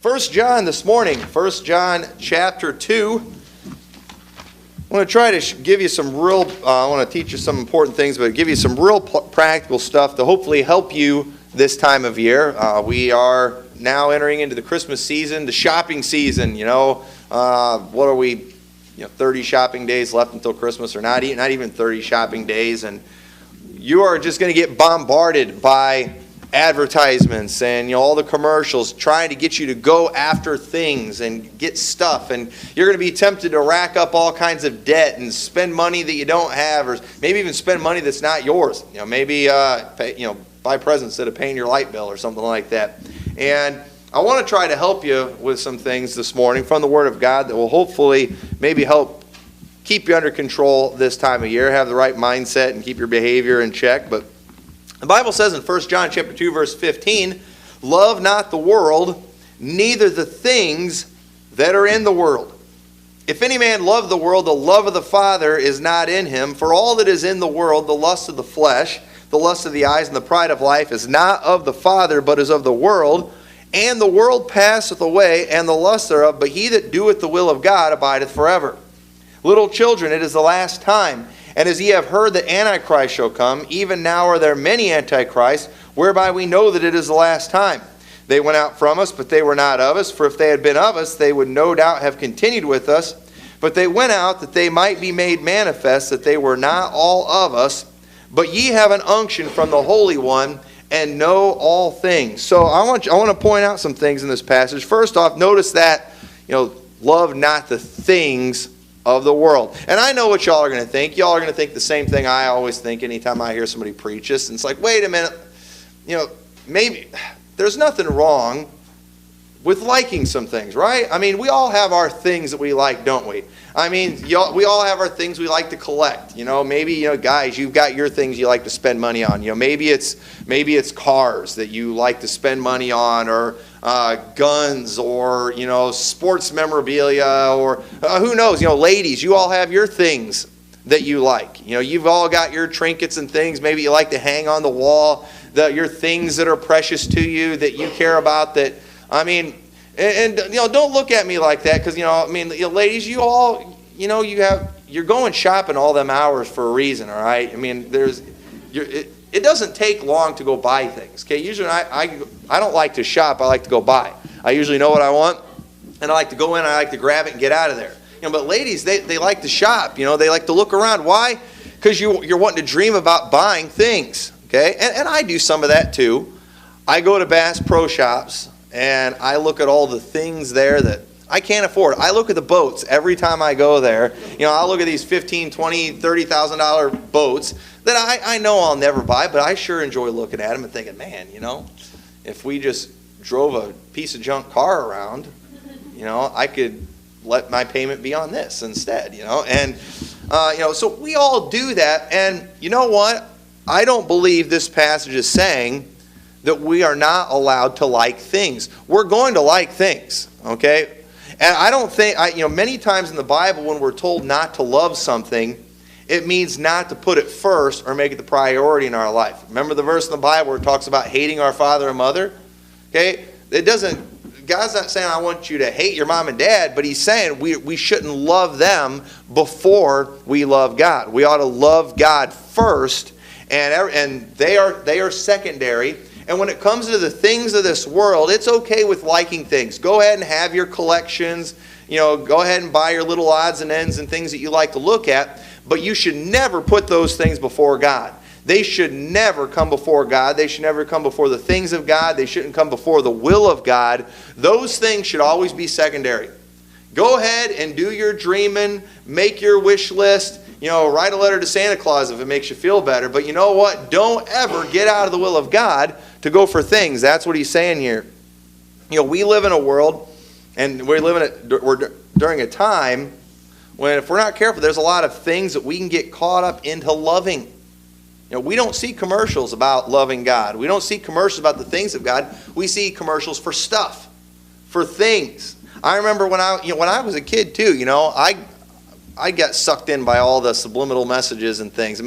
1 John this morning, 1 John chapter 2. I want to try to give you some real, I want to teach you some important things, but give you some real practical stuff to hopefully help you this time of year. We are now entering into the Christmas season, the shopping season, what are we, 30 shopping days left until Christmas, or not even 30 shopping days, and you are just going to get bombarded by advertisements and all the commercials trying to get you to go after things and get stuff, and you're going to be tempted to rack up all kinds of debt and spend money that you don't have, or maybe even spend money that's not yours. Maybe buy presents instead of paying your light bill or something like that. And I want to try to help you with some things this morning from the Word of God that will hopefully maybe help keep you under control this time of year, have the right mindset, and keep your behavior in check. But the Bible says in 1 John chapter 2, verse 15, "Love not the world, neither the things that are in the world. If any man love the world, the love of the Father is not in him. For all that is in the world, the lust of the flesh, the lust of the eyes, and the pride of life, is not of the Father, but is of the world. And the world passeth away, and the lust thereof, but he that doeth the will of God abideth forever. Little children, it is the last time. And as ye have heard that Antichrist shall come, even now are there many Antichrists, whereby we know that it is the last time. They went out from us, but they were not of us. For if they had been of us, they would no doubt have continued with us. But they went out that they might be made manifest that they were not all of us. But ye have an unction from the Holy One, and know all things." So I want to point out some things in this passage. First off, notice that, love not the things of the world. And I know what y'all are going to think. Y'all are going to think the same thing I always think anytime I hear somebody preach this. And it's like, wait a minute, maybe there's nothing wrong with liking some things, right? I mean, we all have our things that we like, don't we? I mean, we all have our things we like to collect. Maybe, guys, you've got your things you like to spend money on. Maybe it's cars that you like to spend money on, or guns, or sports memorabilia, or who knows? Ladies, you all have your things that you like. You've all got your trinkets and things. Maybe you like to hang on the wall. Your things that are precious to you, that you care about. That don't look at me like that, because ladies, you all, you're going shopping all them hours for a reason, all right? I mean, it doesn't take long to go buy things. Okay, usually I don't like to shop. I like to go buy. I usually know what I want, and I like to go in. I like to grab it and get out of there. But ladies, they like to shop. They like to look around. Why? Because you're wanting to dream about buying things. Okay, and I do some of that too. I go to Bass Pro Shops, and I look at all the things there that I can't afford. I look at the boats every time I go there. I'll look at these $15,000, $20,000, $30,000 boats that I know I'll never buy, but I sure enjoy looking at them and thinking, man, if we just drove a piece of junk car around, I could let my payment be on this instead, And, so we all do that. And you know what? I don't believe this passage is saying that we are not allowed to like things. We're going to like things, okay? And I don't think, many times in the Bible when we're told not to love something, it means not to put it first or make it the priority in our life. Remember the verse in the Bible where it talks about hating our father and mother? Okay? God's not saying I want you to hate your mom and dad, but he's saying we shouldn't love them before we love God. We ought to love God first, and they are secondary. And when it comes to the things of this world, it's okay with liking things. Go ahead and have your collections. Go ahead and buy your little odds and ends and things that you like to look at. But you should never put those things before God. They should never come before God. They should never come before the things of God. They shouldn't come before the will of God. Those things should always be secondary. Go ahead and do your dreaming. Make your wish list. Write a letter to Santa Claus if it makes you feel better. But you know what? Don't ever get out of the will of God to go for things. That's what he's saying here. We live in a world, and we're during a time when, if we're not careful, there's a lot of things that we can get caught up into loving. We don't see commercials about loving God. We don't see commercials about the things of God. We see commercials for stuff, for things. I remember when I was a kid too. I got sucked in by all the subliminal messages and things.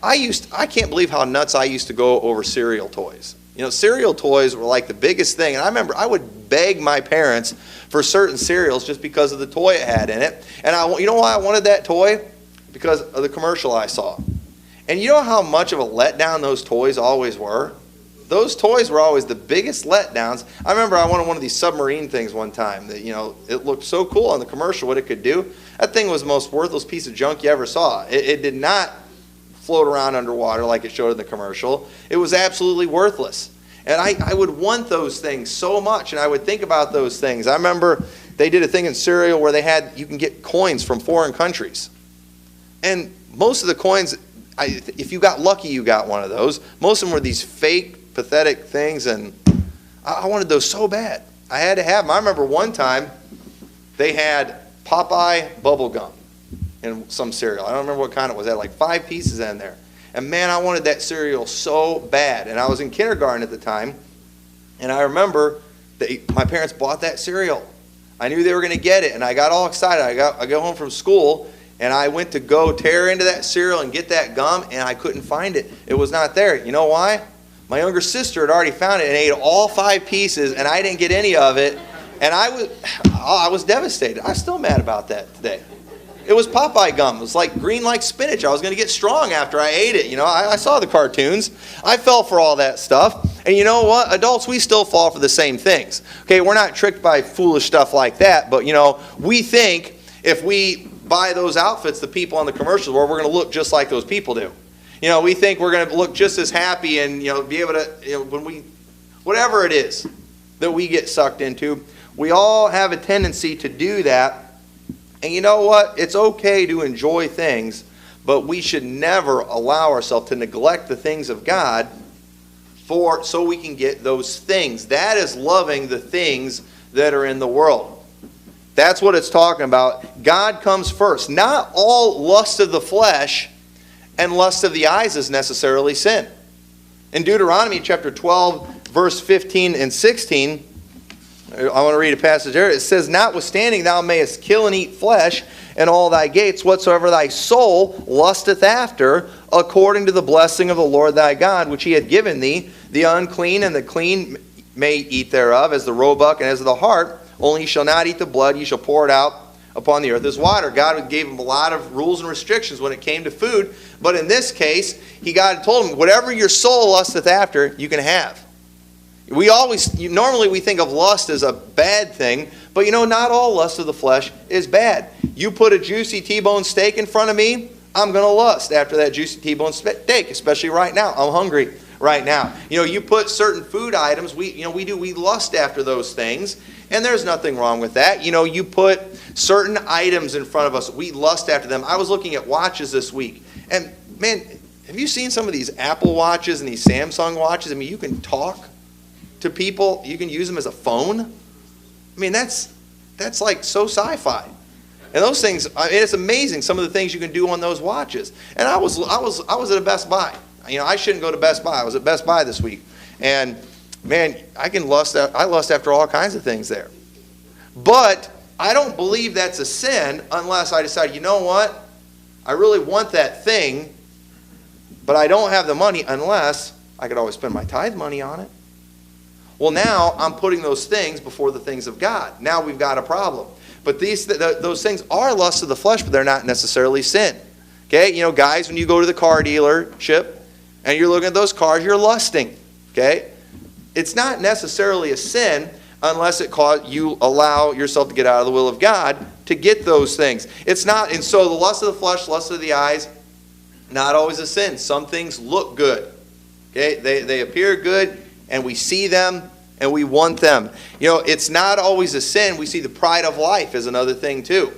I can't believe how nuts I used to go over cereal toys. Cereal toys were like the biggest thing. And I remember I would beg my parents for certain cereals just because of the toy it had in it. And you know why I wanted that toy? Because of the commercial I saw. And you know how much of a letdown those toys always were? Those toys were always the biggest letdowns. I remember I wanted one of these submarine things one time that, it looked so cool on the commercial what it could do. That thing was the most worthless piece of junk you ever saw. It did not float around underwater like it showed in the commercial. It was absolutely worthless. And I would want those things so much, and I would think about those things. I remember they did a thing in cereal where you can get coins from foreign countries. And most of the coins, if you got lucky, you got one of those. Most of them were these fake, pathetic things, and I wanted those so bad. I had to have them. I remember one time they had Popeye bubble gum in some cereal. I don't remember what kind it was. It had like 5 pieces in there. And man, I wanted that cereal so bad. And I was in kindergarten at the time, and I remember my parents bought that cereal. I knew they were going to get it, and I got all excited. I got home from school, and I went to go tear into that cereal and get that gum, and I couldn't find it. It was not there. You know why? My younger sister had already found it and ate all 5 pieces, and I didn't get any of it. And I was devastated. I'm still mad about that today. It was Popeye gum. It was like green like spinach. I was going to get strong after I ate it. I saw the cartoons. I fell for all that stuff. And you know what? Adults, we still fall for the same things. Okay, we're not tricked by foolish stuff like that. But, we think if we buy those outfits, the people on the commercials, we're going to look just like those people do. We think we're going to look just as happy and, be able to, whatever it is that we get sucked into, we all have a tendency to do that. And you know what? It's okay to enjoy things, but we should never allow ourselves to neglect the things of God so we can get those things. That is loving the things that are in the world. That's what it's talking about. God comes first. Not all lust of the flesh and lust of the eyes is necessarily sin. In Deuteronomy chapter 12, verse 15 and 16, I want to read a passage there. It says, "Notwithstanding thou mayest kill and eat flesh in all thy gates, whatsoever thy soul lusteth after, according to the blessing of the Lord thy God, which he hath given thee. The unclean and the clean may eat thereof, as the roebuck and as the hart. Only ye shall not eat the blood, ye shall pour it out upon the earth as water." God gave him a lot of rules and restrictions when it came to food. But in this case, God told him, whatever your soul lusteth after, you can have. Normally we think of lust as a bad thing, but not all lust of the flesh is bad. You put a juicy T-bone steak in front of me, I'm going to lust after that juicy T-bone steak, especially right now. I'm hungry right now. You put certain food items, we lust after those things, and there's nothing wrong with that. You put certain items in front of us, we lust after them. I was looking at watches this week, and man, have you seen some of these Apple watches and these Samsung watches? I mean, you can talk to people, you can use them as a phone. I mean, that's like so sci-fi. And those things, it's amazing some of the things you can do on those watches. And I was at a Best Buy. I shouldn't go to Best Buy. I was at Best Buy this week. And man, I lust after all kinds of things there. But I don't believe that's a sin unless I decide, you know what? I really want that thing, but I don't have the money unless I could always spend my tithe money on it. Well, now I'm putting those things before the things of God. Now we've got a problem. But those things are lusts of the flesh, but they're not necessarily sin. Okay, guys, when you go to the car dealership and you're looking at those cars, you're lusting. Okay, it's not necessarily a sin unless you allow yourself to get out of the will of God to get those things. It's not, and so the lust of the flesh, lust of the eyes, not always a sin. Some things look good. Okay, they appear good, and we see them, and we want them. It's not always a sin. We see the pride of life is another thing too.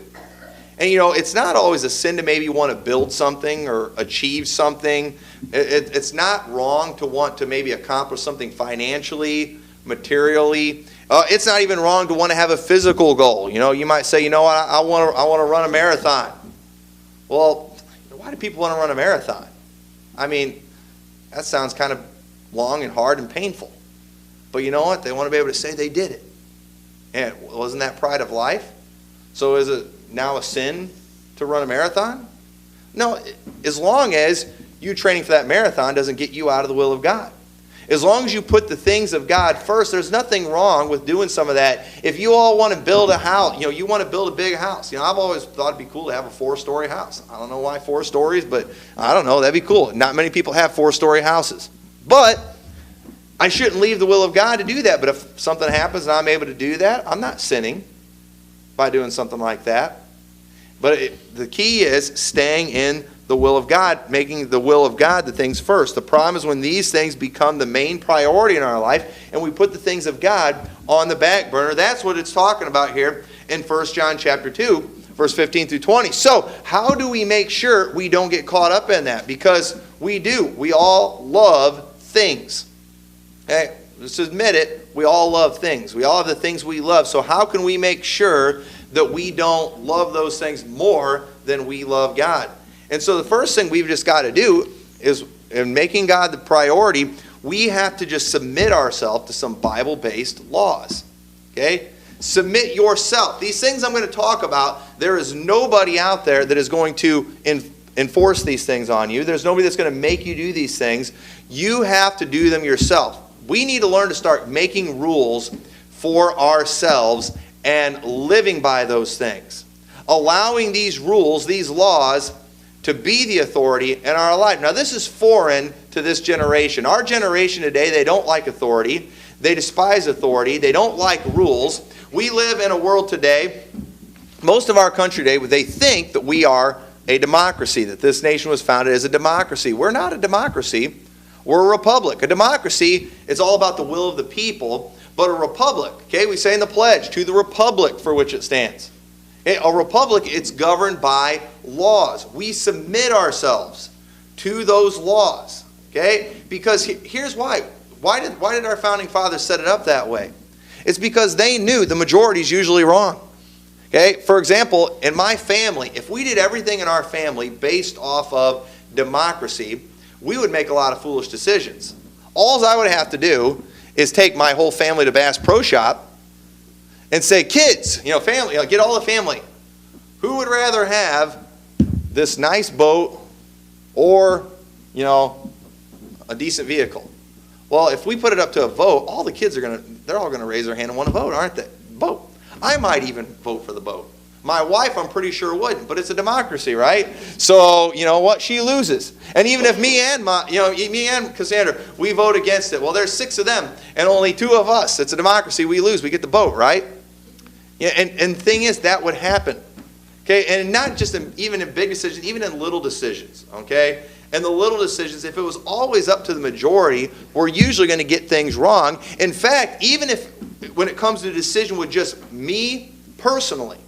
And it's not always a sin to maybe want to build something or achieve something. It's not wrong to want to maybe accomplish something financially, materially. It's not even wrong to want to have a physical goal. You might say, I want to run a marathon. Well, why do people want to run a marathon? I mean, that sounds kind of long and hard and painful. But you know what? They want to be able to say they did it. And wasn't that pride of life? So is it now a sin to run a marathon? No, as long as you training for that marathon doesn't get you out of the will of God. As long as you put the things of God first, there's nothing wrong with doing some of that. If you all want to build a house, you want to build a big house. I've always thought it'd be cool to have a 4-story house. I don't know why 4 stories, but I don't know, that'd be cool. Not many people have 4-story houses. But I shouldn't leave the will of God to do that. But if something happens and I'm able to do that, I'm not sinning by doing something like that. But the key is staying in the will of God, making the will of God the things first. The problem is when these things become the main priority in our life and we put the things of God on the back burner. That's what it's talking about here in 1 John chapter 2, verse 15 through 20. So how do we make sure we don't get caught up in that? Because we do. We all love things. Okay? Let's admit it. We all love things. We all have the things we love. So how can we make sure that we don't love those things more than we love God? And so the first thing we've just got to do is, in making God the priority, we have to just submit ourselves to some Bible-based laws. Okay? Submit yourself. These things I'm going to talk about, there is nobody out there that is going to enforce these things on you. There's nobody that's going to make you do these things. You have to do them yourself. We need to learn to start making rules for ourselves and living by those things. Allowing these rules, these laws, to be the authority in our life. Now, this is foreign to this generation. Our generation today, they don't like authority. They despise authority. They don't like rules. We live in a world today, most of our country today, they think that we are a democracy, that this nation was founded as a democracy. We're not a democracy. We're a republic. A democracy is all about the will of the people, but a republic, okay, we say in the pledge, to the republic for which it stands. A republic, it's governed by laws. We submit ourselves to those laws, okay? Because here's why. Why did our founding fathers set it up that way? It's because they knew the majority is usually wrong. Okay? For example, in my family, if we did everything in our family based off of democracy, we would make a lot of foolish decisions. All I would have to do is take my whole family to Bass Pro Shop and say, kids, family, get all the family. Who would rather have this nice boat or, a decent vehicle? Well, if we put it up to a vote, all the kids they're all going to raise their hand and want to vote, aren't they? Vote. I might even vote for the boat. My wife, I'm pretty sure, wouldn't, but it's a democracy, right? So, you know what? She loses. And even if me and Cassandra, we vote against it. Well, there's 6 of them and only 2 of us. It's a democracy. We lose. We get the vote, right? Yeah, and the thing is, that would happen. Okay, and not just even in big decisions, even in little decisions, okay? And the little decisions, if it was always up to the majority, we're usually going to get things wrong. In fact, even when it comes to a decision with just me personally,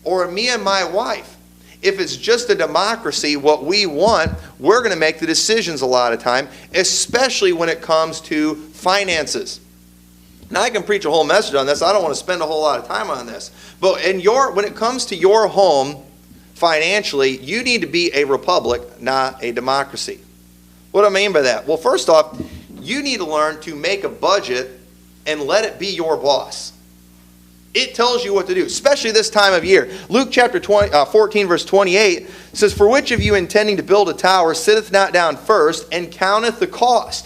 or me and my wife, if it's just a democracy, what we want, we're going to make the decisions a lot of time, especially when it comes to finances. Now, I can preach a whole message on this. I don't want to spend a whole lot of time on this. But when it comes to your home, financially, you need to be a republic, not a democracy. What do I mean by that? Well, first off, you need to learn to make a budget and let it be your boss. It tells you what to do, especially this time of year. Luke chapter 14, verse 28 says, "For which of you intending to build a tower sitteth not down first, and counteth the cost,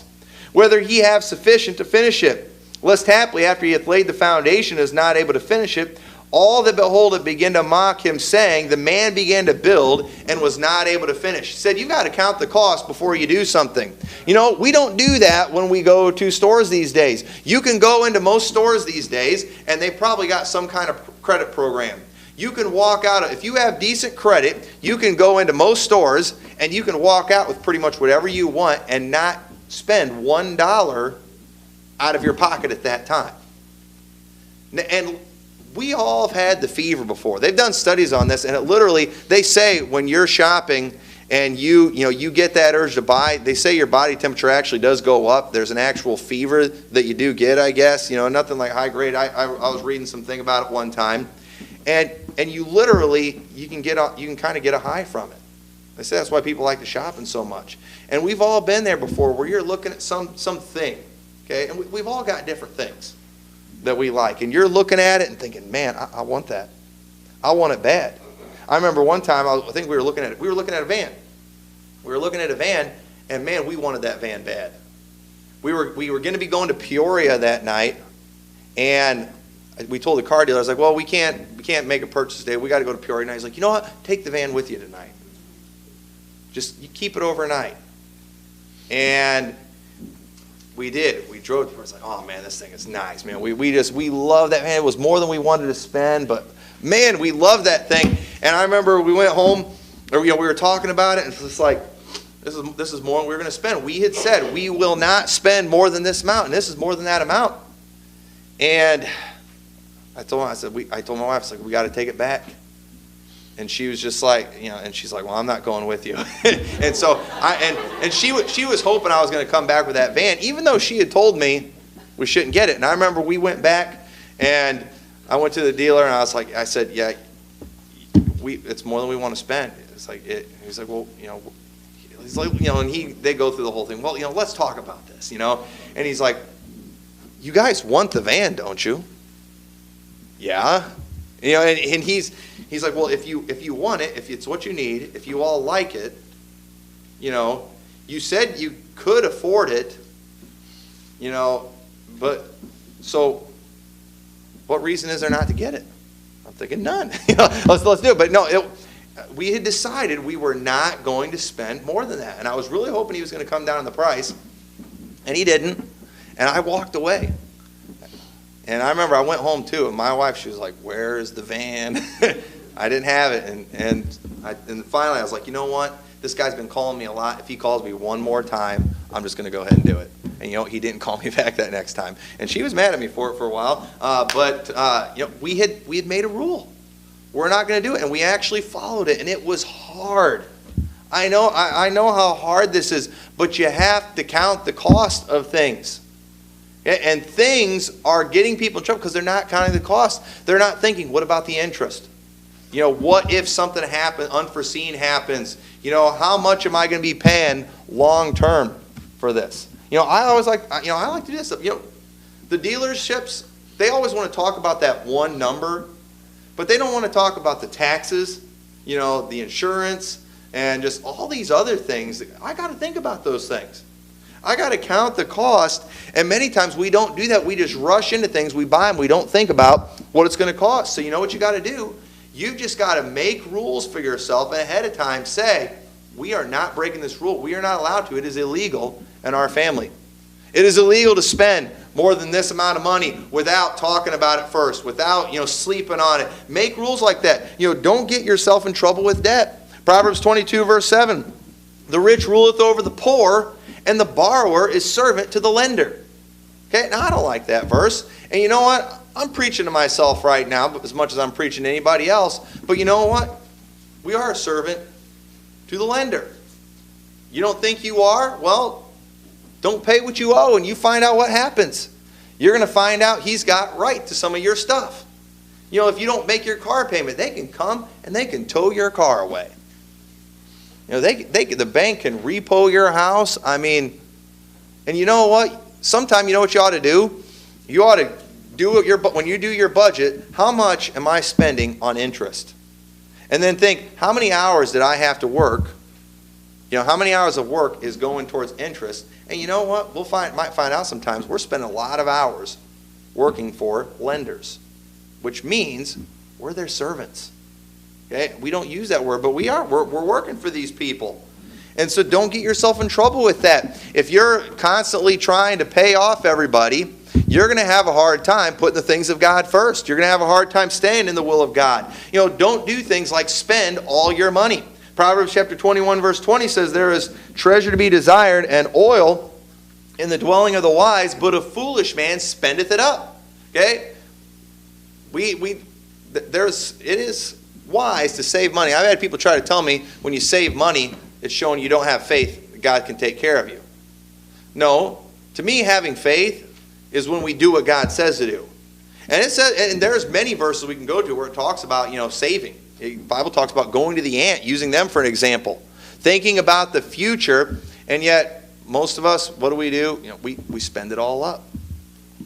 whether he have sufficient to finish it? Lest haply after he hath laid the foundation is not able to finish it, all that behold it begin to mock him, saying, the man began to build and was not able to finish." He said, you've got to count the cost before you do something. We don't do that when we go to stores these days. You can go into most stores these days, and they probably got some kind of credit program. You can walk out, if you have decent credit, you can go into most stores, and you can walk out with pretty much whatever you want and not spend $1 out of your pocket at that time. And we all have had the fever before. They've done studies on this, and it literally, they say when you're shopping and you get that urge to buy, they say your body temperature actually does go up. There's an actual fever that you do get, I guess. Nothing like high grade. I was reading something about it one time, and you literally, you can kind of get a high from it. They say that's why people like to shopping so much. And we've all been there before, where you're looking at something, okay, and we've all got different things that we like, and you're looking at it and thinking, man, I want that. I want it bad. I remember one time, I think we were looking at a van. We were looking at a van, and man, we wanted that van bad. we were going to be going to Peoria that night, and we told the car dealer, I was like, well, we can't make a purchase today. We got to go to Peoria tonight. He's like, you know what? Take the van with you tonight. Just you keep it overnight. And we did. We drove to Peoria. It's like, oh man, this thing is nice, man. We love that van. It was more than we wanted to spend, but man, we love that thing. And I remember we went home, or we were talking about it, and it's just like, this is more than we were going to spend. We had said we will not spend more than this amount, and this is more than that amount. And I told my wife, I was like, we got to take it back. And she was just like, and she's like, well, I'm not going with you. And so she was hoping I was going to come back with that van, even though she had told me we shouldn't get it. And I remember we went back, and I went to the dealer, and I said, yeah, it's more than we want to spend. It's like he's like, well, he's like, and they go through the whole thing. Well, let's talk about this, And he's like, you guys want the van, don't you? Yeah. And he's like, well, if you want it, if it's what you need, if you all like it, you said you could afford it, but so what reason is there not to get it? I'm thinking none. Let's do it. But no, we had decided we were not going to spend more than that. And I was really hoping he was going to come down on the price, and he didn't. And I walked away. And I remember I went home too, and my wife, she was like, where's the van? I didn't have it. And finally I was like, you know what? This guy's been calling me a lot. If he calls me one more time, I'm just going to go ahead and do it. And he didn't call me back that next time. And she was mad at me for it for a while. But we had made a rule. We're not going to do it. And we actually followed it. And it was hard. I know how hard this is, but you have to count the cost of things. And things are getting people in trouble because they're not counting the cost. They're not thinking, what about the interest? What if something unforeseen happens? How much am I going to be paying long term for this? I always like, I like to do this stuff. The dealerships, they always want to talk about that one number, but they don't want to talk about the taxes, the insurance, and just all these other things. I got to think about those things. I got to count the cost, and many times we don't do that. We just rush into things, we buy them, we don't think about what it's going to cost. So you know what you got to do? You've just got to make rules for yourself and ahead of time say, we are not breaking this rule. We are not allowed to. It is illegal in our family. It is illegal to spend more than this amount of money without talking about it first, without sleeping on it. Make rules like that. Don't get yourself in trouble with debt. Proverbs 22 verse 7. The rich ruleth over the poor, and the borrower is servant to the lender. Okay, now I don't like that verse. And you know what? I'm preaching to myself right now, but as much as I'm preaching to anybody else. But you know what? We are a servant to the lender. You don't think you are? Well, don't pay what you owe, and you find out what happens. You're going to find out he's got right to some of your stuff. If you don't make your car payment, they can come and they can tow your car away. The bank can repo your house. I mean, and you know what? Sometime you know what you ought to do? You ought to do when you do your budget, how much am I spending on interest? And then think, how many hours did I have to work? How many hours of work is going towards interest? And you know what? Might find out sometimes we're spending a lot of hours working for lenders, which means we're their servants. Okay? We don't use that word, but we are. We're working for these people. And so don't get yourself in trouble with that. If you're constantly trying to pay off everybody, you're going to have a hard time putting the things of God first. You're going to have a hard time staying in the will of God. Don't do things like spend all your money. Proverbs chapter 21 verse 20 says, there is treasure to be desired and oil in the dwelling of the wise, but a foolish man spendeth it up. Okay? It is wise to save money. I've had people try to tell me when you save money, it's showing you don't have faith that God can take care of you. No, to me, having faith is when we do what God says to do. And it says, and there's many verses we can go to where it talks about, saving. The Bible talks about going to the ant, using them for an example, thinking about the future, and yet most of us, what do? We spend it all up.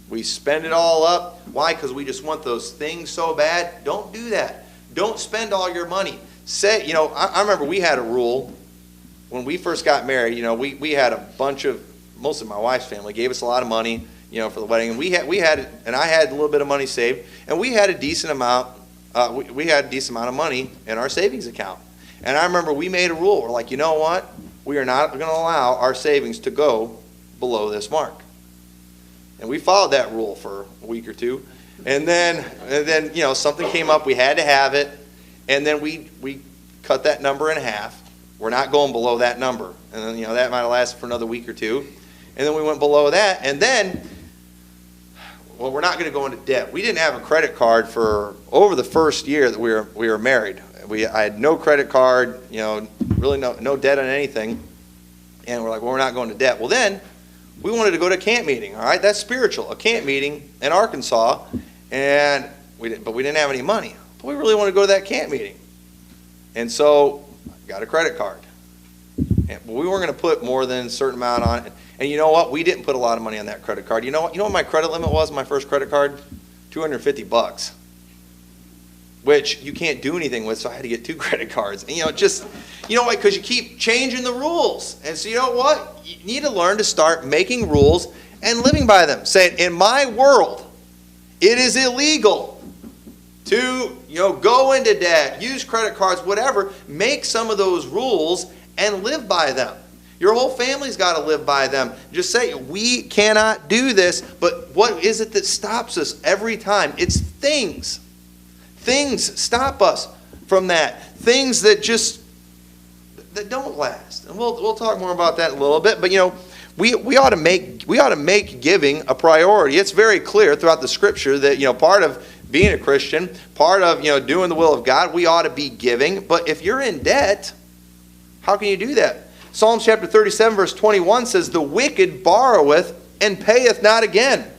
We spend it all up. Why? Because we just want those things so bad. Don't do that. Don't spend all your money. I remember we had a rule when we first got married. We had a bunch of mostly my wife's family, gave us a lot of money, for the wedding. And I had a little bit of money saved, and we had a decent amount. We had a decent amount of money in our savings account. And I remember we made a rule. We're like, you know what? We are not going to allow our savings to go below this mark. And we followed that rule for a week or two. And then something came up. We had to have it. And then we cut that number in half. We're not going below that number. And then, that might have lasted for another week or two. And then we went below that. And then, we're not going to go into debt. We didn't have a credit card for over the first year that we were married. I had no credit card, really no debt on anything. And we're like, we're not going to debt. Well, then we wanted to go to a camp meeting. All right, that's spiritual. A camp meeting in Arkansas, but we didn't have any money. But we really wanted to go to that camp meeting, and so I got a credit card. But we weren't going to put more than a certain amount on it. And you know what? We didn't put a lot of money on that credit card. You know what my credit limit was? My first credit card, $250. Which you can't do anything with, so I had to get 2 credit cards. And why? Because you keep changing the rules. And so you know what? You need to learn to start making rules and living by them. Saying, in my world, it is illegal to go into debt, use credit cards, whatever. Make some of those rules and live by them. Your whole family's got to live by them. Just say, we cannot do this, but what is it that stops us every time? It's things. Things stop us from that. Things that that don't last. And we'll talk more about that in a little bit. But we ought to make giving a priority. It's very clear throughout the Scripture that part of being a Christian, part of doing the will of God, we ought to be giving. But if you're in debt, how can you do that? Psalms chapter 37 verse 21 says, "The wicked borroweth and payeth not again,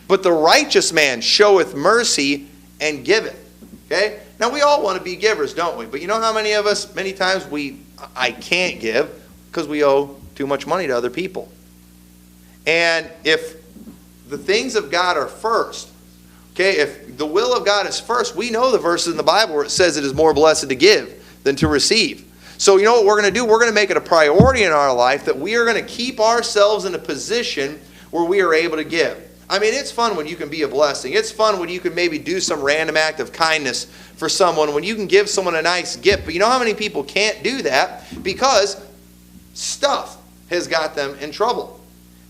but the righteous man showeth mercy and giveth." Okay? Now, we all want to be givers, don't we? But you know how many of us, many times, I can't give because we owe too much money to other people. And if the things of God are first, okay, if the will of God is first, we know the verses in the Bible where it says it is more blessed to give than to receive. So you know what we're going to do? We're going to make it a priority in our life that we are going to keep ourselves in a position where we are able to give. I mean, it's fun when you can be a blessing. It's fun when you can maybe do some random act of kindness for someone, when you can give someone a nice gift. But you know how many people can't do that? Because stuff has got them in trouble.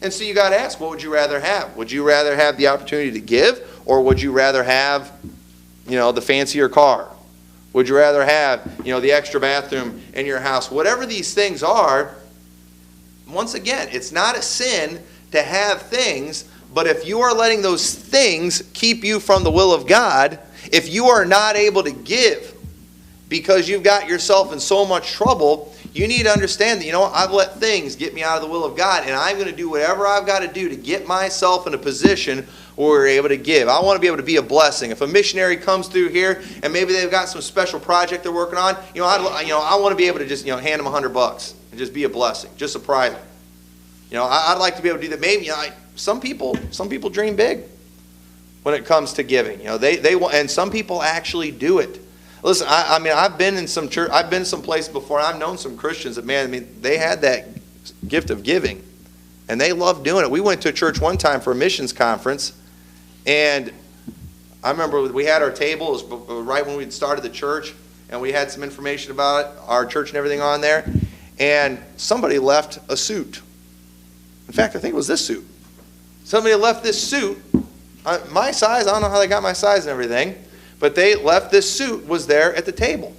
And so you got to ask, what would you rather have? Would you rather have the opportunity to give, or would you rather have, the fancier car? Would you rather have, the extra bathroom in your house? Whatever these things are, once again, it's not a sin to have things. But if you are letting those things keep you from the will of God, if you are not able to give because you've got yourself in so much trouble, you need to understand that, I've let things get me out of the will of God, and I'm going to do whatever I've got to do to get myself in a position where we're able to give. I want to be able to be a blessing. If a missionary comes through here and maybe they've got some special project they're working on, I want to be able to just, hand them $100 and just be a blessing, just surprise them. I'd like to be able to do that. Maybe, some people dream big when it comes to giving. They want, and some people actually do it. Listen, I've been in some church, I've been some place before. And I've known some Christians that they had that gift of giving, and they loved doing it. We went to a church one time for a missions conference, and I remember we had our table. It was right when we'd started the church, and we had some information about it, our church and everything on there. And somebody left a suit. In fact, I think it was this suit. Somebody left this suit, my size. I don't know how they got my size and everything, but they left this suit was there at the table.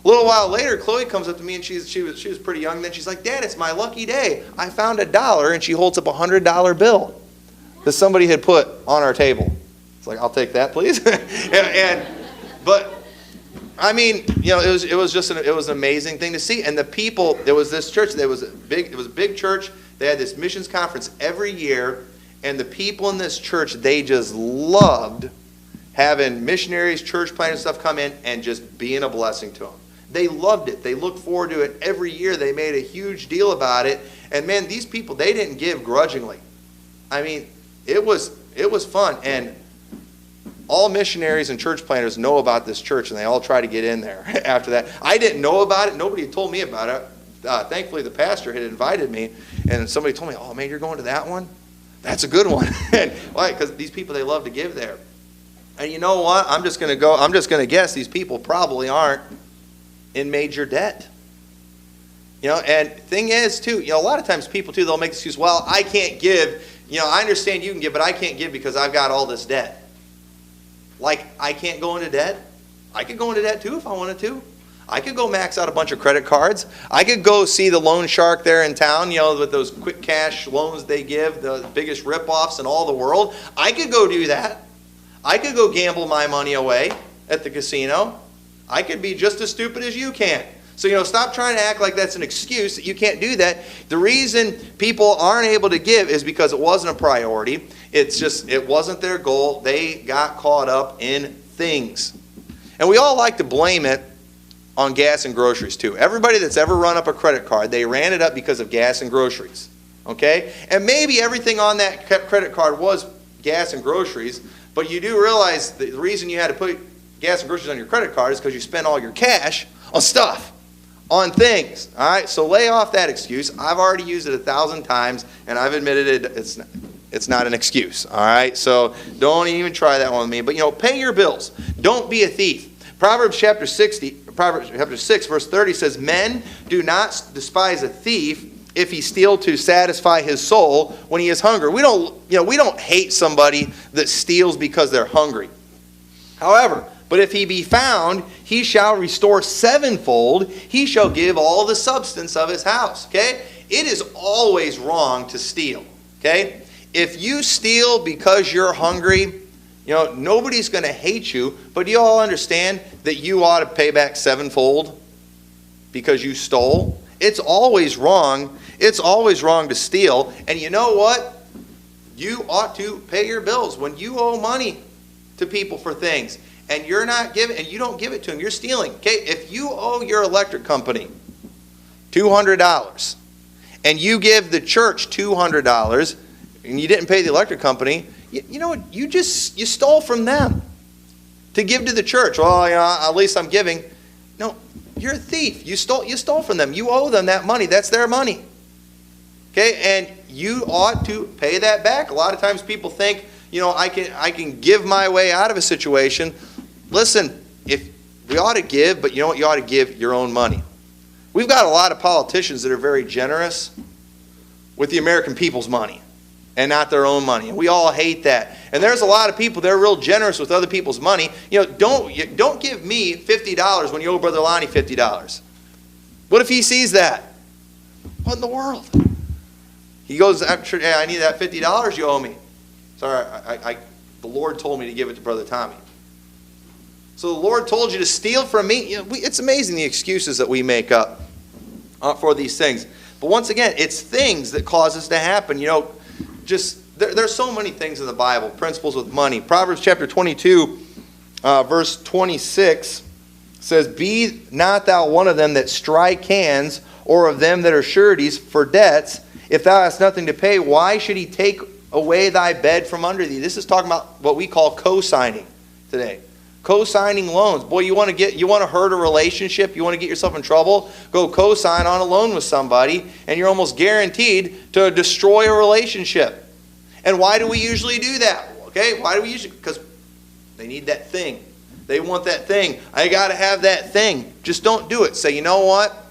A little while later, Chloe comes up to me, and she was pretty young then. She's like, "Dad, it's my lucky day. I found $1," and she holds up a $100 bill that somebody had put on our table. It's like, "I'll take that, please." But I mean, it was an amazing thing to see. And the people, there was this church. It was a big church. They had this missions conference every year, and the people in this church, they just loved having missionaries, church planners, stuff come in and just being a blessing to them. They loved it. They looked forward to it every year. They made a huge deal about it. And man, these people, they didn't give grudgingly. I mean, it was fun. And all missionaries and church planners know about this church, and they all try to get in there after that. I didn't know about it. Nobody had told me about it. thankfully the pastor had invited me, and somebody told me, oh man, you're going to that one? That's a good one. Why? Because these people, they love to give there. And you know what? I'm just going to guess these people probably aren't in major debt. And thing is, too, a lot of times people, too, they'll make the excuse, well, I can't give. I understand you can give, but I can't give because I've got all this debt. Like, I can't go into debt? I could go into debt, too, if I wanted to. I could go max out a bunch of credit cards. I could go see the loan shark there in town, with those quick cash loans they give, the biggest rip-offs in all the world. I could go do that. I could go gamble my money away at the casino. I could be just as stupid as you can. So, stop trying to act like that's an excuse that you can't do that. The reason people aren't able to give is because it wasn't a priority. It wasn't their goal. They got caught up in things. And we all like to blame it on gas and groceries too. Everybody that's ever run up a credit card, they ran it up because of gas and groceries. Okay? And maybe everything on that credit card was gas and groceries, but you do realize the reason you had to put gas and groceries on your credit card is because you spent all your cash on stuff, on things. All right? So lay off that excuse. I've already used it 1,000 times, and I've admitted it's not an excuse. All right? So don't even try that one with me. But, pay your bills. Don't be a thief. Proverbs chapter 6, verse 30 says, men do not despise a thief if he steal to satisfy his soul when he is hungry. We don't hate somebody that steals because they're hungry. However, but if he be found, he shall restore sevenfold. He shall give all the substance of his house. Okay? It is always wrong to steal. Okay? If you steal because you're hungry, nobody's going to hate you, but do you all understand that you ought to pay back sevenfold because you stole? It's always wrong. It's always wrong to steal. And you know what? You ought to pay your bills. When you owe money to people for things and you're not giving, and you don't give it to them, you're stealing. Okay? If you owe your electric company $200 and you give the church $200 and you didn't pay the electric company, you know what? You stole from them to give to the church. Well, at least I'm giving. No, you're a thief. You stole from them. You owe them that money. That's their money. Okay, and you ought to pay that back. A lot of times people think, I can give my way out of a situation. Listen, if we ought to give, but you know what? You ought to give your own money. We've got a lot of politicians that are very generous with the American people's money and not their own money. And we all hate that. And there's a lot of people that are real generous with other people's money. Don't give me $50 when you owe Brother Lonnie $50. What if he sees that? What in the world? He goes, I need that $50 you owe me. Sorry, the Lord told me to give it to Brother Tommy. So the Lord told you to steal from me? It's amazing the excuses that we make up for these things. But once again, it's things that cause us to happen. There's so many things in the Bible, principles with money. Proverbs chapter 22, verse 26 says, be not thou one of them that strike hands, or of them that are sureties for debts. If thou hast nothing to pay, why should he take away thy bed from under thee? This is talking about what we call co-signing today. Co-signing loans. Boy, you want to hurt a relationship, you want to get yourself in trouble, go co-sign on a loan with somebody, and you're almost guaranteed to destroy a relationship. And why do we usually do that? Okay, why do we usually? Because they need that thing. They want that thing. I got to have that thing. Just don't do it. Say, you know what?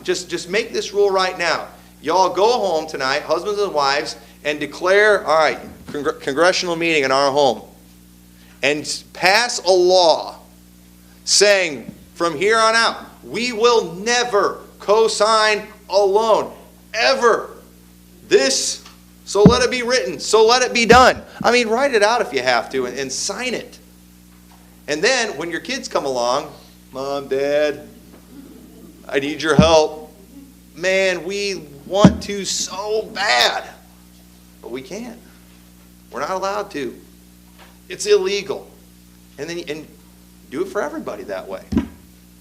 Just make this rule right now. Y'all go home tonight, husbands and wives, and declare, all right, congressional meeting in our home, and pass a law saying from here on out, we will never co-sign a loan, ever. So let it be written, so let it be done. I mean, write it out if you have to, and sign it. And then when your kids come along, Mom, Dad, I need your help. Man, we want to so bad, but we can't. We're not allowed to. It's illegal. And do it for everybody that way.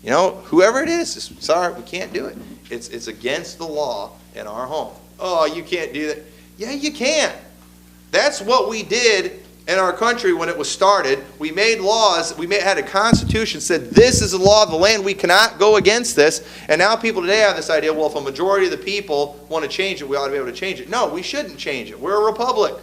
Whoever it is, sorry, we can't do it. It's against the law in our home. Oh, you can't do that. Yeah, you can. That's what we did in our country, when it was started, we made laws, had a constitution said this is the law of the land, we cannot go against this. And now people today have this idea, well, if a majority of the people want to change it, we ought to be able to change it. No, we shouldn't change it. We're a republic.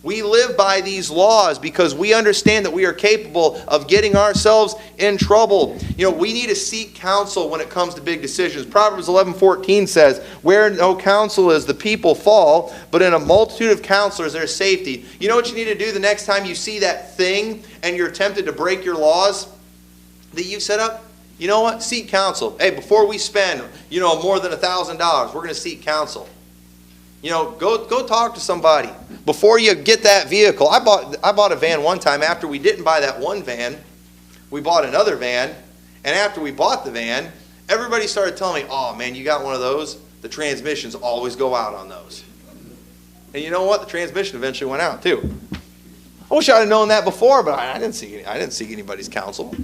We live by these laws because we understand that we are capable of getting ourselves in trouble. We need to seek counsel when it comes to big decisions. Proverbs 11:14 says, where no counsel is, the people fall, but in a multitude of counselors there's safety. You know what you need to do the next time you see that thing and you're tempted to break your laws that you've set up? You know what? Seek counsel. Hey, before we spend, more than $1,000, we're going to seek counsel. Go talk to somebody. Before you get that vehicle, I bought a van one time. After we didn't buy that one van, we bought another van. And after we bought the van, everybody started telling me, oh man, you got one of those? The transmissions always go out on those. And you know what? The transmission eventually went out too. I wish I'd have known that before, but I didn't seek anybody's counsel.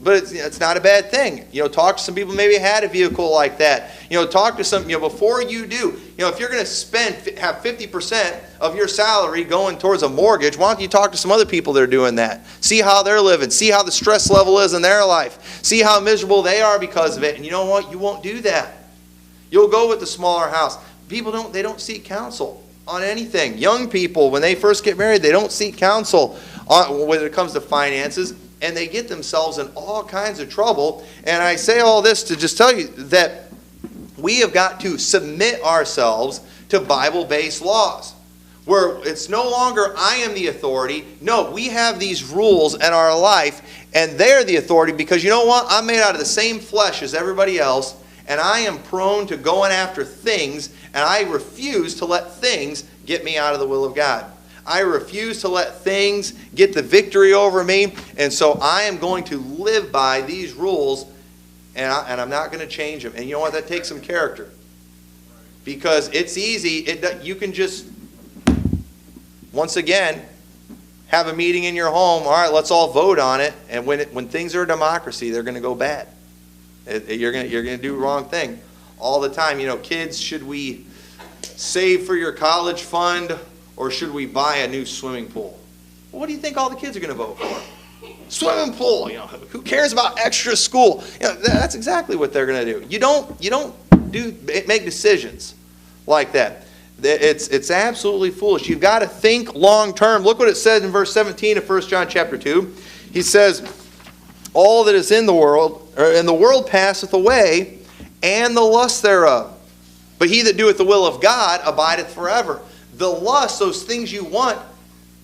But it's not a bad thing. Talk to some people maybe had a vehicle like that. Talk to some, before you do. If you're going to have 50% of your salary going towards a mortgage, why don't you talk to some other people that are doing that? See how they're living. See how the stress level is in their life. See how miserable they are because of it. And you know what? You won't do that. You'll go with the smaller house. People don't seek counsel on anything. Young people, when they first get married, they don't seek counsel when it comes to finances. And they get themselves in all kinds of trouble. And I say all this to just tell you that we have got to submit ourselves to Bible-based laws. Where it's no longer I am the authority. No, we have these rules in our life. And they're the authority because you know what? I'm made out of the same flesh as everybody else. And I am prone to going after things. And I refuse to let things get me out of the will of God. I refuse to let things get the victory over me, and so I am going to live by these rules, and I'm not going to change them. And you know what? That takes some character. Because it's easy. You can just, once again, have a meeting in your home. All right, let's all vote on it. And when things are a democracy, they're going to go bad. You're going to do the wrong thing all the time. Kids, should we save for your college fund? Or should we buy a new swimming pool? Well, what do you think all the kids are going to vote for? Swimming pool. Who cares about extra school? That's exactly what they're going to do. You don't make decisions like that. It's absolutely foolish. You've got to think long term. Look what it says in verse 17 of 1 John chapter 2. He says, all that is in the world passeth away, and the lust thereof. But he that doeth the will of God abideth forever. The lust, those things you want,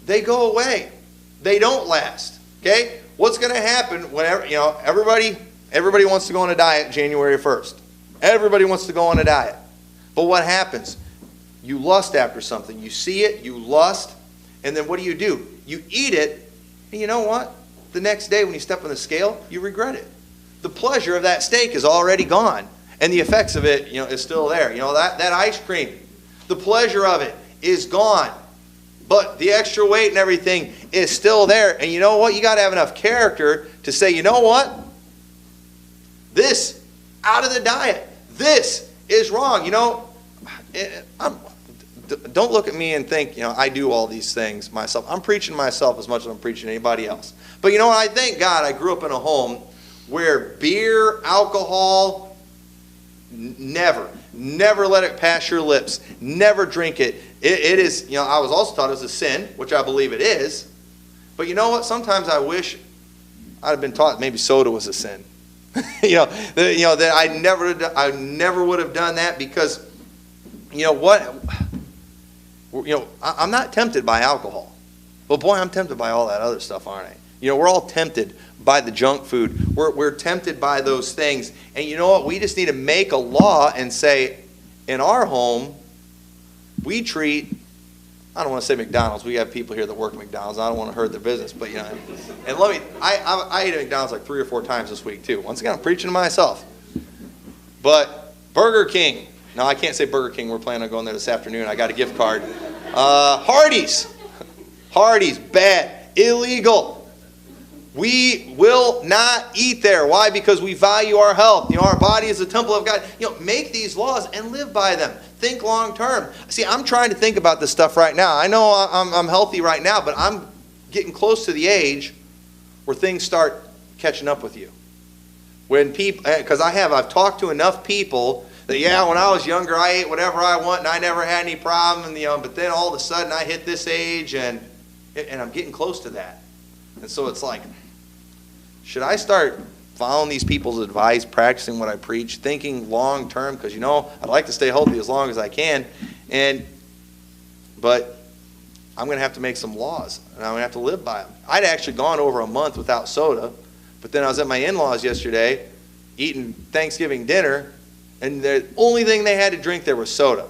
they go away. They don't last. Okay? What's going to happen whenever, everybody wants to go on a diet January 1st. Everybody wants to go on a diet. But what happens? You lust after something. You see it, you lust, and then what do? You eat it, and you know what? The next day when you step on the scale, you regret it. The pleasure of that steak is already gone, and the effects of it, is still there. That ice cream, the pleasure of it is gone. But the extra weight and everything is still there. And you know what? You got to have enough character to say, you know what? This, out of the diet. This is wrong. Don't look at me and think, I do all these things myself. I'm preaching myself as much as I'm preaching anybody else. But I thank God I grew up in a home where beer, alcohol, never let it pass your lips. Never drink it. It is, I was also taught it was a sin, which I believe it is. But you know what? Sometimes I wish I'd have been taught maybe soda was a sin. That I never would have done that because, what? I'm not tempted by alcohol. But boy, I'm tempted by all that other stuff, aren't I? We're all tempted by the junk food. We're tempted by those things. And you know what? We just need to make a law and say, in our home, we treat, I don't want to say McDonald's. We have people here that work at McDonald's. I don't want to hurt their business. But, and I ate at McDonald's like 3 or 4 times this week, too. Once again, I'm preaching to myself. But Burger King. No, I can't say Burger King. We're planning on going there this afternoon. I got a gift card. Hardee's. Hardee's, bad. Illegal. We will not eat there. Why? Because we value our health. Our body is a temple of God. Make these laws and live by them. Think long term. See, I'm trying to think about this stuff right now. I know I'm healthy right now, but I'm getting close to the age where things start catching up with you. When people, because I've talked to enough people that, when I was younger, I ate whatever I want and I never had any problem. But then all of a sudden I hit this age and I'm getting close to that. And so it's like, should I start following these people's advice, practicing what I preach, thinking long term? Because I'd like to stay healthy as long as I can, but I'm going to have to make some laws, and I'm going to have to live by them. I'd actually gone over a month without soda, but then I was at my in-laws yesterday eating Thanksgiving dinner, and the only thing they had to drink there was soda.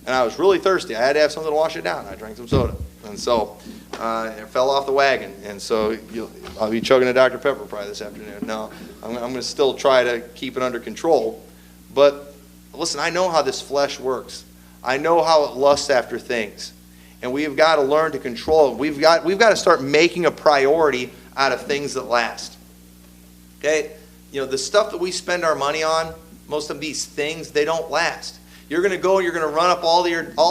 And I was really thirsty. I had to have something to wash it down. I drank some soda. And so it fell off the wagon. And so I'll be chugging a Dr. Pepper probably this afternoon. No, I'm going to still try to keep it under control. But listen, I know how this flesh works. I know how it lusts after things. And we've got to learn to control it. We've got to start making a priority out of things that last. Okay? The stuff that we spend our money on, most of these things, they don't last. You're going to go and you're going to run up all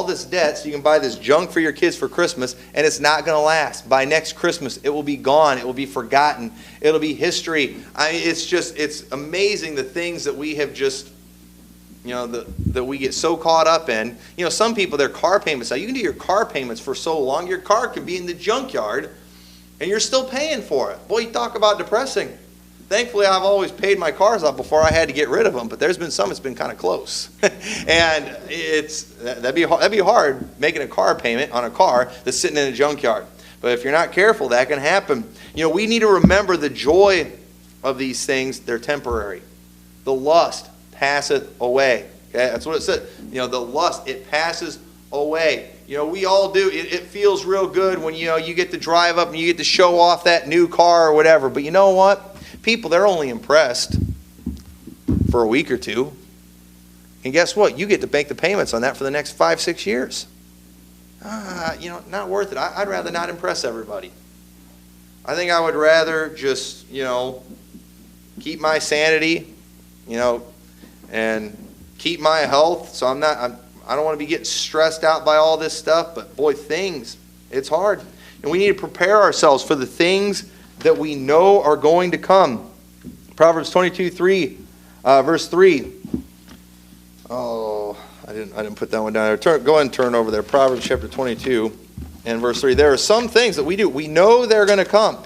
this debt so you can buy this junk for your kids for Christmas, and it's not going to last. By next Christmas, it will be gone. It will be forgotten. It'll be history. It's amazing the things that we have just, that we get so caught up in. Some people, their car payments, you can do your car payments for so long, your car can be in the junkyard, and you're still paying for it. Boy, you talk about depressing. Thankfully, I've always paid my cars off before I had to get rid of them, but there's been some that's been kind of close. And that'd be hard making a car payment on a car that's sitting in a junkyard. But if you're not careful, that can happen. We need to remember the joy of these things. They're temporary. The lust passeth away. Okay, that's what it said. The lust, it passes away. We all do. It feels real good when you get to drive up and you get to show off that new car or whatever. But you know what? People, they're only impressed for a week or two. And guess what? You get to make the payments on that for the next 5-6 years. Not worth it. I'd rather not impress everybody. I think I would rather just, keep my sanity, and keep my health. So I don't want to be getting stressed out by all this stuff. But boy, it's hard. And we need to prepare ourselves for the things that we know are going to come. Proverbs 22:3, verse 3. Oh, I didn't put that one down there. Go ahead and turn over there. Proverbs chapter 22 and verse 3. There are some things that we do. We know they're going to come.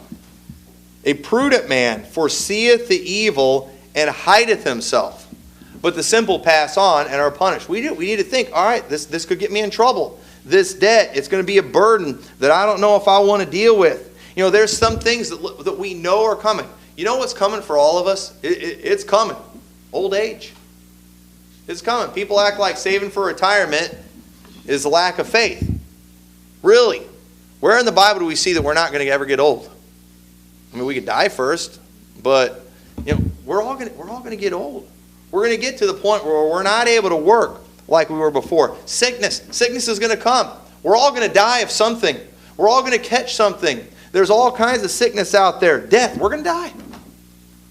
A prudent man foreseeth the evil and hideth himself, but the simple pass on and are punished. We need to think, all right, this could get me in trouble. This debt, it's going to be a burden that I don't know if I want to deal with. There's some things that we know are coming. You know what's coming for all of us? It's coming. Old age. It's coming. People act like saving for retirement is a lack of faith. Really? Where in the Bible do we see that we're not going to ever get old? I mean, we could die first, but we're all going to get old. We're going to get to the point where we're not able to work like we were before. Sickness is going to come. We're all going to die of something. We're all going to catch something. There's all kinds of sickness out there. Death, we're going to die.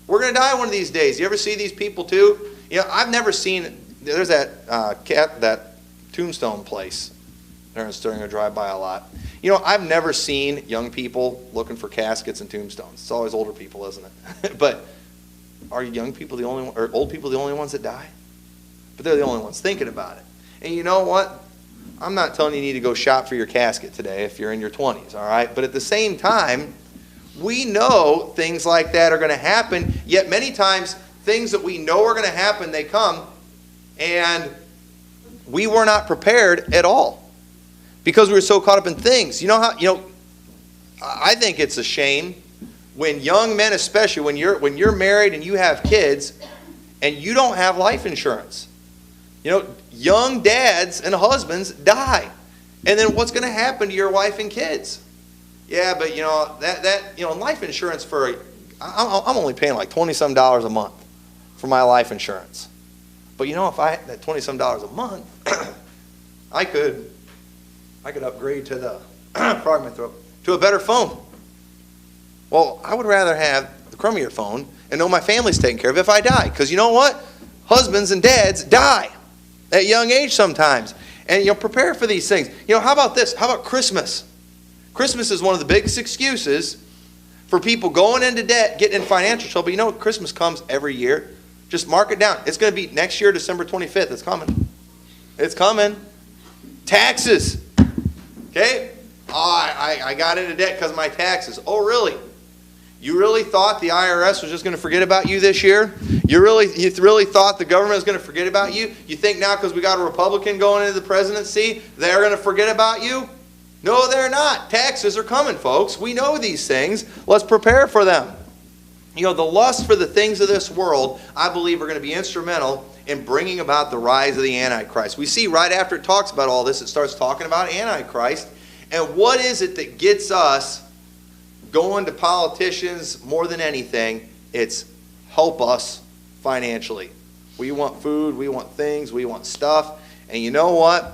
We're going to die one of these days. You ever see these people too? I've never seen, there's that tombstone place. They're going to drive by a lot. I've never seen young people looking for caskets and tombstones. It's always older people, isn't it? But are young people the only, or old people the only ones that die? But they're the only ones thinking about it. And you know what? I'm not telling you need to go shop for your casket today if you're in your 20s, all right? But at the same time, we know things like that are going to happen, yet many times things that we know are going to happen, they come, and we were not prepared at all because we were so caught up in things. I think it's a shame when young men, especially when you're married and you have kids and you don't have life insurance. Young dads and husbands die. And then what's going to happen to your wife and kids? Yeah, but life insurance for, I'm only paying like $20-some a month for my life insurance. But if I had that $20-some a month, I could upgrade to to a better phone. Well, I would rather have the crummier phone and know my family's taken care of if I die. Because you know what? Husbands and dads die at young age sometimes. And prepare for these things. How about this? How about Christmas? Christmas is one of the biggest excuses for people going into debt, getting in financial trouble. You know what? Christmas comes every year. Just mark it down. It's going to be next year, December 25th. It's coming. It's coming. Taxes. Okay? Oh, I got into debt because of my taxes. Oh, really? You really thought the IRS was just going to forget about you this year? You really thought the government was going to forget about you? You think now because we got a Republican going into the presidency, they're going to forget about you? No, they're not. Taxes are coming, folks. We know these things. Let's prepare for them. The lust for the things of this world, I believe, are going to be instrumental in bringing about the rise of the Antichrist. We see right after it talks about all this, it starts talking about Antichrist. And what is it that gets us going to politicians more than anything? It's help us financially. We want food, we want things, we want stuff. And you know what?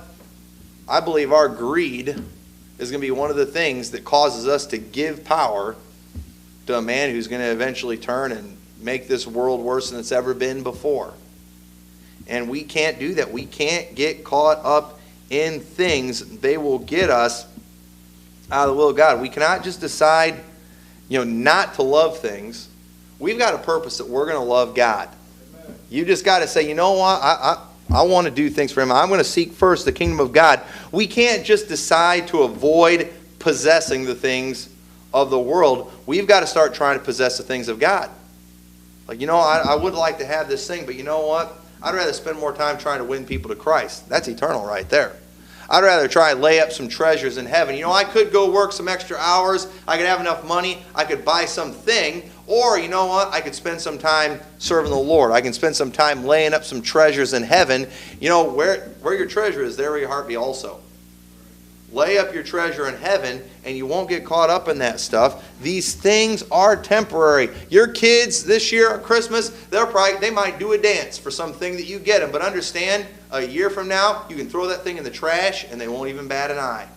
I believe our greed is going to be one of the things that causes us to give power to a man who's going to eventually turn and make this world worse than it's ever been before. And we can't do that. We can't get caught up in things. They will get us out of the will of God. We cannot just decide, not to love things. We've got a purpose that we're going to love God. Amen. You just got to say, you know what? I want to do things for Him. I'm going to seek first the kingdom of God. We can't just decide to avoid possessing the things of the world. We've got to start trying to possess the things of God. Like, I would like to have this thing, but you know what? I'd rather spend more time trying to win people to Christ. That's eternal right there. I'd rather try and lay up some treasures in heaven. I could go work some extra hours. I could have enough money. I could buy something. Or, you know what? I could spend some time serving the Lord. I can spend some time laying up some treasures in heaven. Where your treasure is, there will your heart be also. Lay up your treasure in heaven, and you won't get caught up in that stuff. These things are temporary. Your kids this year at Christmas, they might do a dance for something that you get them. But understand, a year from now, you can throw that thing in the trash, and they won't even bat an eye.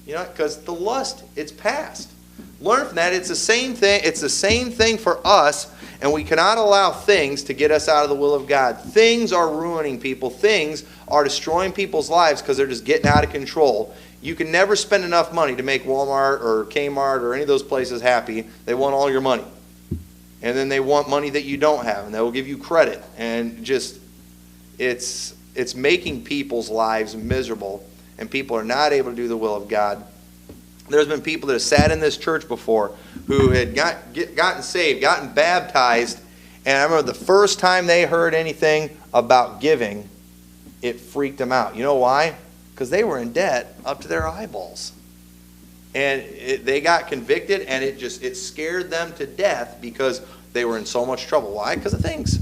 Because the lust, it's past. Learn from that. It's the same thing. It's the same thing for us, and we cannot allow things to get us out of the will of God. Things are ruining people. Things are destroying people's lives because they're just getting out of control. You can never spend enough money to make Walmart or Kmart or any of those places happy. They want all your money. And then they want money that you don't have, and they will give you credit. And just, it's making people's lives miserable, and people are not able to do the will of God. There's been people that have sat in this church before who had gotten saved, gotten baptized, and I remember the first time they heard anything about giving, it freaked them out. You know why? Because they were in debt up to their eyeballs. And they got convicted, and it scared them to death because they were in so much trouble. Why? Because of things.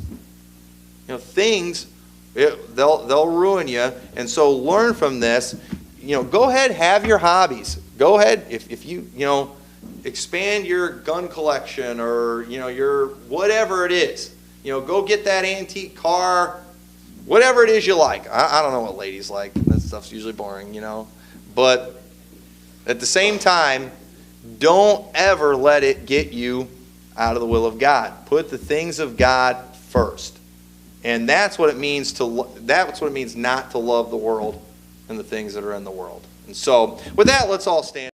Things, they'll ruin you. And so learn from this. Go ahead, have your hobbies. Go ahead, if you expand your gun collection or your whatever it is. Go get that antique car, whatever it is you like. I don't know what ladies like. That stuff's usually boring, But at the same time, don't ever let it get you out of the will of God. Put the things of God first, and that's what it means not to love the world and the things that are in the world. And so, with that, let's all stand.